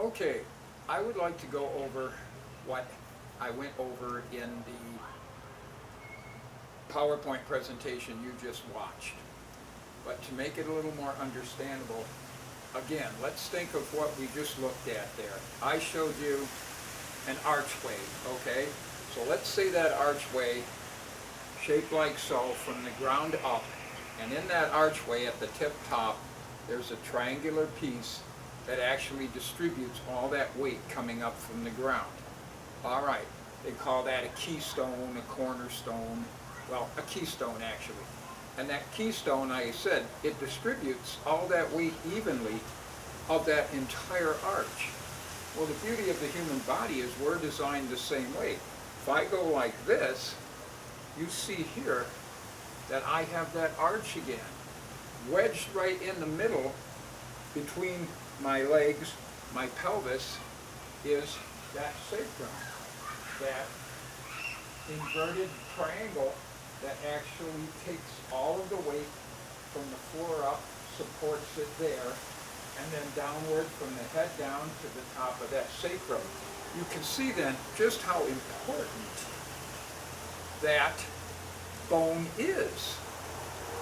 Okay, I would like to go over what I went over in the PowerPoint presentation you just watched. But to make it a little more understandable, again, let's think of what we just looked at there. I showed you an archway, okay? So let's say that archway, shaped like so, from the ground up, and in that archway at the tip top, there's a triangular piece that actually distributes all that weight coming up from the ground. All right, they call that a keystone, a cornerstone, well, a keystone actually. And that keystone, I said, it distributes all that weight evenly of that entire arch. Well, the beauty of the human body is we're designed the same way. If I go like this, you see here that I have that arch again, wedged right in the middle between my legs, my pelvis, is that sacrum, that inverted triangle that actually takes all of the weight from the floor up, supports it there, and then downward from the head down to the top of that sacrum. You can see then just how important that bone is.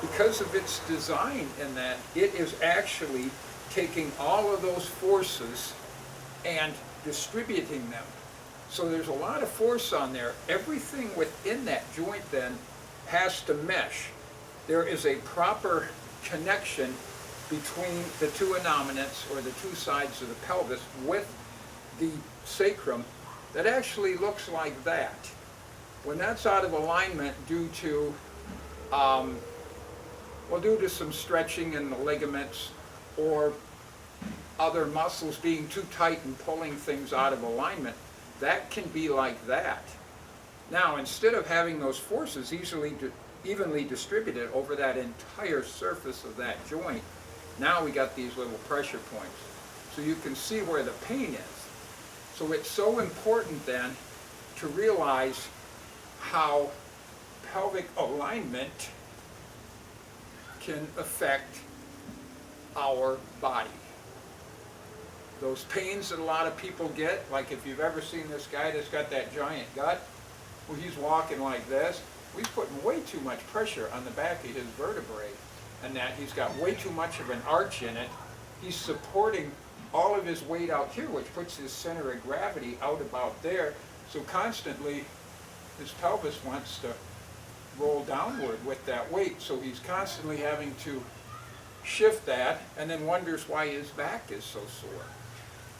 Because of its design in that it is actually taking all of those forces and distributing them. So there's a lot of force on there. Everything within that joint then has to mesh. There is a proper connection between the two innominants, or the two sides of the pelvis, with the sacrum that actually looks like that. When that's out of alignment due to due to some stretching in the ligaments or other muscles being too tight and pulling things out of alignment, that can be like that. Now, instead of having those forces evenly distributed over that entire surface of that joint, now we got these little pressure points. So you can see where the pain is. So it's so important then to realize how pelvic alignment can affect our body. Those pains that a lot of people get, like if you've ever seen this guy that's got that giant gut, well, he's walking like this, well, he's putting way too much pressure on the back of his vertebrae, and that he's got way too much of an arch in it. He's supporting all of his weight out here, which puts his center of gravity out about there, so constantly his pelvis wants to roll downward with that weight, so he's constantly having to shift that, and then wonders why his back is so sore.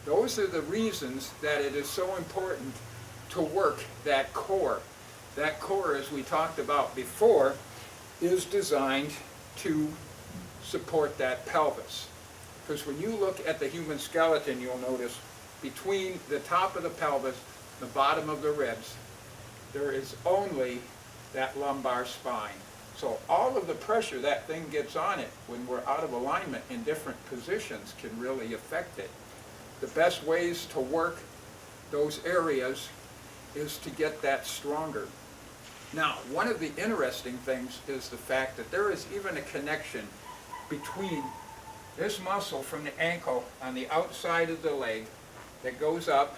Those are the reasons that it is so important to work that core. That core, as we talked about before, is designed to support that pelvis. Because when you look at the human skeleton, you'll notice between the top of the pelvis, the bottom of the ribs, there is only that lumbar spine. So all of the pressure that thing gets on it when we're out of alignment in different positions can really affect it. The best ways to work those areas is to get that stronger. Now, one of the interesting things is the fact that there is even a connection between this muscle from the ankle on the outside of the leg that goes up,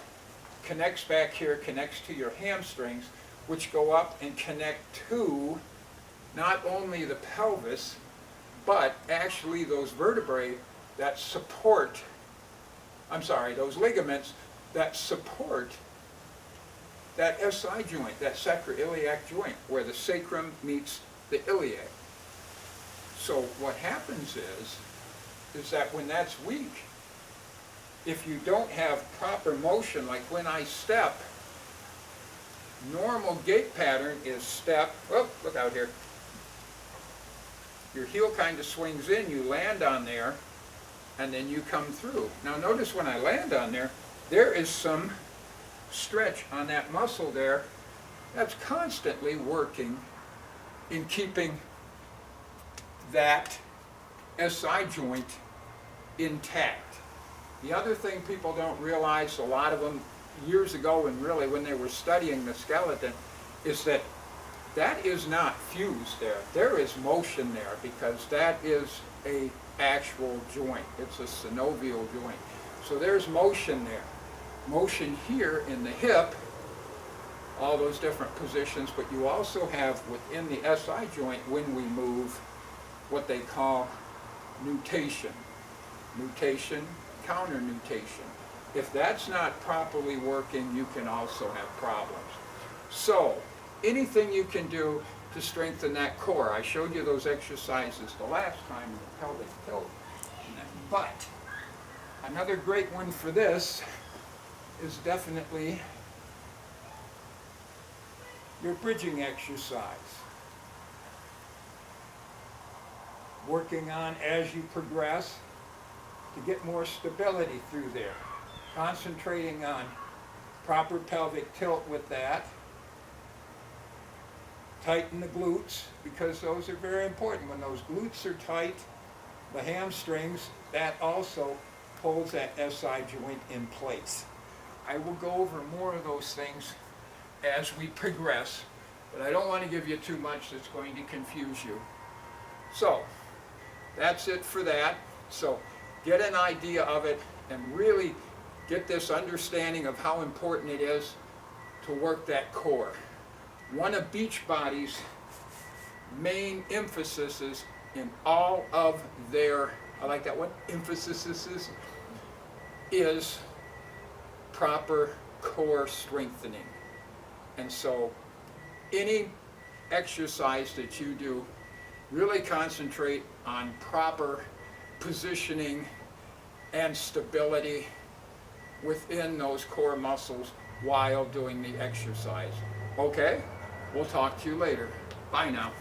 connects back here, connects to your hamstrings, which go up and connect to not only the pelvis, but actually those vertebrae that support, those ligaments that support that SI joint, that sacroiliac joint, where the sacrum meets the iliac. So what happens is that when that's weak, if you don't have proper motion, like when I step, normal gait pattern is step, oh, look out here. Your heel kind of swings in, you land on there, and then you come through. Now notice when I land on there, there is some stretch on that muscle there that's constantly working in keeping that SI joint intact. The other thing people don't realize, a lot of them years ago, and really when they were studying the skeleton, is that that is not fused there. There is motion there because that is a actual joint. It's a synovial joint. So there's motion there. Motion here in the hip, all those different positions, but you also have within the SI joint when we move what they call nutation. Nutation, counter nutation. If that's not properly working, you can also have problems. So, anything you can do to strengthen that core. I showed you those exercises the last time, the pelvic tilt. But another great one for this is definitely your bridging exercise. Working on as you progress to get more stability through there. Concentrating on proper pelvic tilt with that. Tighten the glutes, because those are very important. When those glutes are tight, the hamstrings, that also holds that SI joint in place. I will go over more of those things as we progress, but I don't want to give you too much that's going to confuse you. So, that's it for that. So, get an idea of it and really get this understanding of how important it is to work that core. One of Beachbody's main emphases in all of their, I like that one, emphasis is proper core strengthening. And so any exercise that you do, really concentrate on proper positioning and stability within those core muscles while doing the exercise. Okay? We'll talk to you later. Bye now.